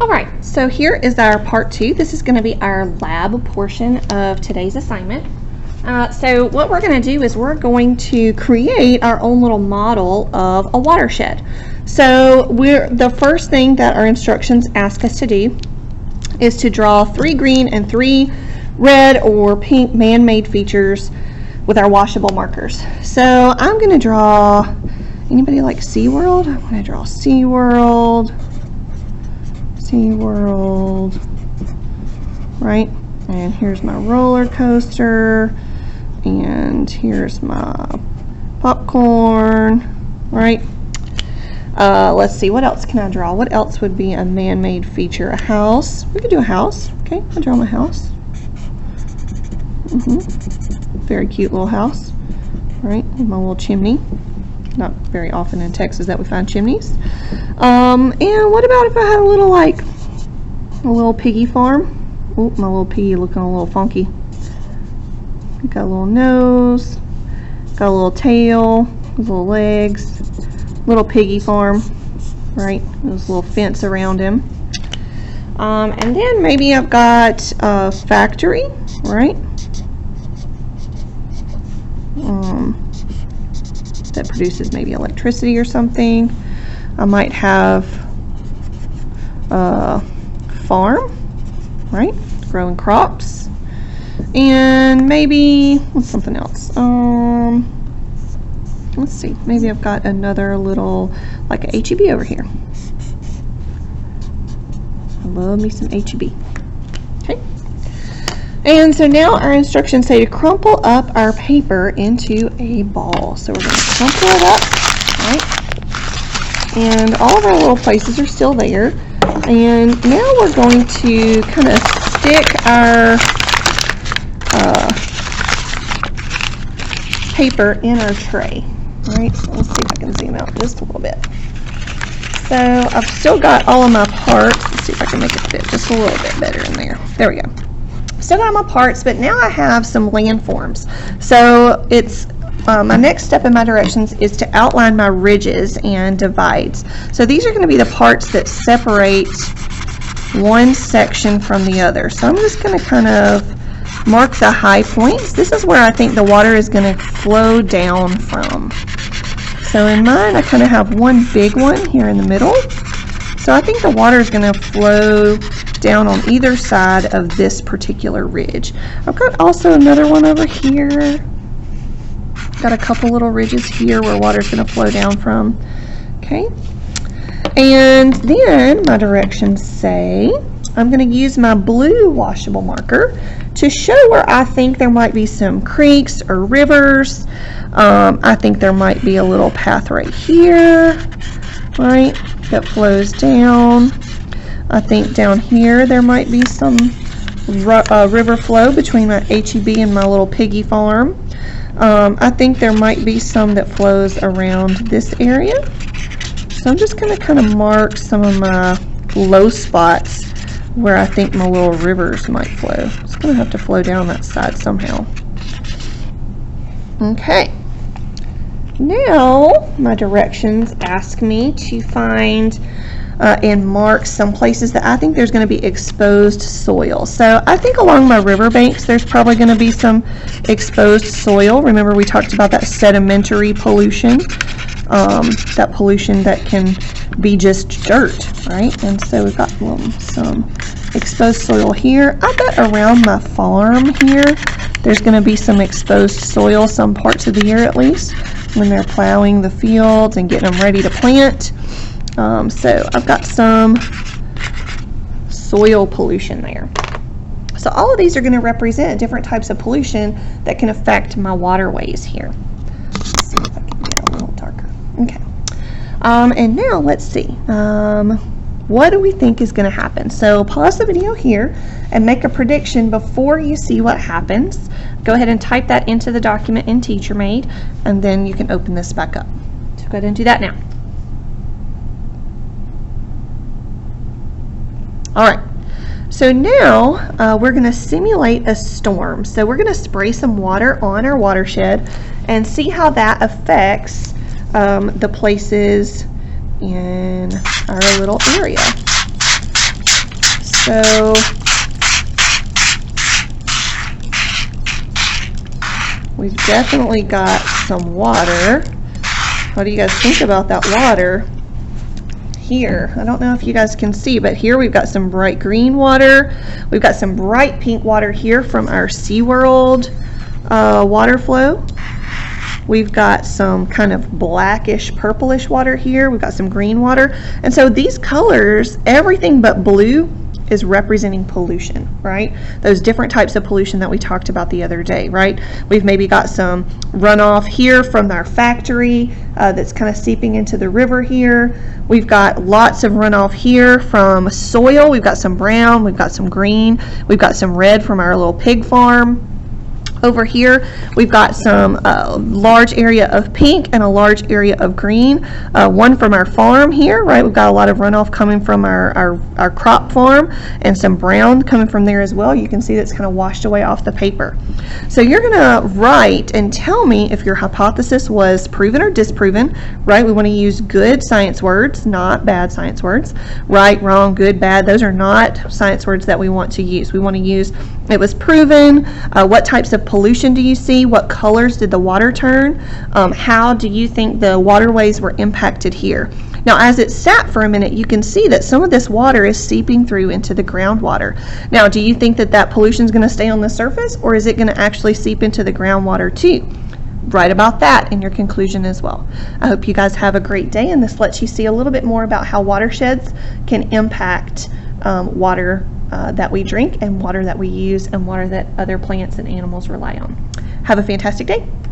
Alright, so here is our part 2. This is going to be our lab portion of today's assignment. So what we're going to do is we're going to create our own little model of a watershed. So the first thing that our instructions ask us to do is to draw 3 green and 3 red or pink man-made features with our washable markers. So I'm going to draw, anybody like SeaWorld? I'm going to draw SeaWorld, right? And here's my roller coaster, and here's my popcorn, right? Let's see, what else can I draw? What else would be a man-made feature? A house. We could do a house. Okay, I'll draw my house. Very cute little house, right? My little chimney. Not very often in Texas that we find chimneys. And what about if I had a little piggy farm? Oh, my little piggy looking a little funky. Got a little nose, got a little tail, little legs, little piggy farm, right? There's a little fence around him. And then maybe I've got a factory, right? That produces maybe electricity or something. I might have a farm, right? Growing crops. And maybe, what's something else? Let's see, maybe I've got another little, like a HEB over here. I love me some HEB. Okay. And so now our instructions say to crumple up our paper into a ball. So we're going to crumple it up, right? And all of our little places are still there. And now we're going to kind of stick our paper in our tray. Right? So let's see if I can zoom out just a little bit. So I've still got all of my parts. Let's see if I can make it fit just a little bit better in there. There we go. Still got my parts, but now I have some landforms. So it's my next step in my directions is to outline my ridges and divides. So these are going to be the parts that separate one section from the other. So I'm just going to kind of mark the high points. This is where I think the water is going to flow down from. So in mine, I kind of have one big one here in the middle. So I think the water is going to flow down on either side of this particular ridge. I've got also another one over here. Got a couple little ridges here where water is going to flow down from. Okay. And then my directions say I'm going to use my blue washable marker to show where I think there might be some creeks or rivers. I think there might be a little path right here, right, that flows down. I think down here there might be some river flow between my HEB and my little piggy farm. I think there might be some that flows around this area. So I'm just going to kind of mark some of my low spots where I think my little rivers might flow. It's going to have to flow down that side somehow. Okay. Now my directions ask me to find and mark some places that I think there's going to be exposed soil. So I think along my riverbanks there's probably going to be some exposed soil. Remember we talked about that sedimentary pollution, that pollution that can be just dirt, right? And so we've got some exposed soil here. I bet around my farm here there's going to be some exposed soil some parts of the year at least when they're plowing the fields and getting them ready to plant. So I've got some soil pollution there. So all of these are going to represent different types of pollution that can affect my waterways here. Let's see if I can get a little darker. Okay. And now let's see. What do we think is going to happen? So pause the video here and make a prediction before you see what happens. Go ahead and type that into the document in TeacherMade, and then you can open this back up. So go ahead and do that now. All right, so now we're going to simulate a storm. So we're going to spray some water on our watershed and see how that affects the places in our little area. So we've definitely got some water. What do you guys think about that water? Here, I don't know if you guys can see, but here we've got some bright green water. We've got some bright pink water here from our SeaWorld water flow. We've got some kind of blackish purplish water here. We've got some green water. And so these colors, everything but blue, is representing pollution, right? Those different types of pollution that we talked about the other day, right? We've maybe got some runoff here from our factory that's kind of seeping into the river here. We've got lots of runoff here from soil. We've got some brown, we've got some green, we've got some red from our little pig farm. Over here, we've got some large area of pink and a large area of green. One from our farm here, right? We've got a lot of runoff coming from our crop farm, and some brown coming from there as well. You can see that's kind of washed away off the paper. So you're going to write and tell me if your hypothesis was proven or disproven, right? We want to use good science words, not bad science words. Right, wrong, good, bad. Those are not science words that we want to use. We want to use it was proven, what types of pollution do you see, what colors did the water turn, how do you think the waterways were impacted here. Now as it sat for a minute, you can see that some of this water is seeping through into the groundwater. Now do you think that that pollution is going to stay on the surface, or is it going to actually seep into the groundwater too? Write about that in your conclusion as well. I hope you guys have a great day, and this lets you see a little bit more about how watersheds can impact water that we drink, and water that we use, and water that other plants and animals rely on. Have a fantastic day.